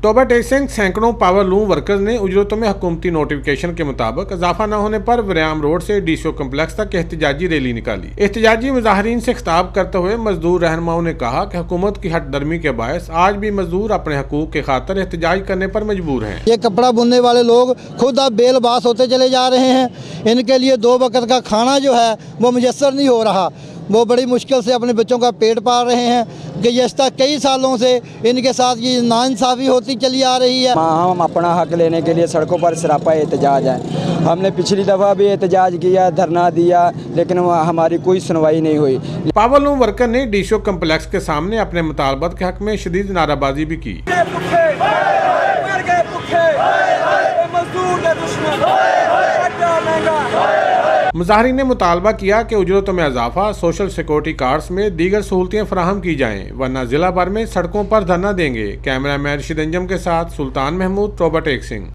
Toba टेक्सिंग सैकड़ों power loom workers ने उजरतों में हुकूमती नोटिफिकेशन के मुताबिक इजाफा न होने पर व्यायाम रोड से डीसीओ कम्प्लेक्स तक एहतजाजी रैली निकाली। एहतजाजी मुजाहरीन से खिताब करते हुए मजदूर रहनुमाओं ने कहा कि हुकूमत की हट दर्मी के बायस आज भी मजदूर अपने हकूक के खातिर एहतजाज करने पर मजबूर हैं। ये कपड़ा बुनने वाले लोग खुद अब बेलबास होते चले जा रहे हैं। इनके लिए 2 वक्त का खाना जो है वो मुयस्सर नहीं हो रहा। वो बड़ी मुश्किल से अपने बच्चों का पेट पाल रहे हैं। गुज़श्ता कई सालों से इनके साथ ये नाइंसाफ़ी होती चली आ रही है। हम अपना हक लेने के लिए सड़कों पर सरापा एहतजाज है। हमने पिछली दफ़ा भी एहतजाज किया, धरना दिया, लेकिन हमारी कोई सुनवाई नहीं हुई। पावर लूम वर्कर ने डीसीओ कम्प्लेक्स के सामने अपने मुतालबत के हक में शदीद नाराबाजी भी की। मुजाहरीन ने मुतालबा किया कि उजरतों में इजाफा, सोशल सिक्योरिटी कार्ड्स में दीगर सहूलतें फराहम की जाएँ, वरना जिला भर में सड़कों पर धरना देंगे। कैमरा मैन रशीद अंजम के साथ सुल्तान महमूद, टोबा टेक्सिंग।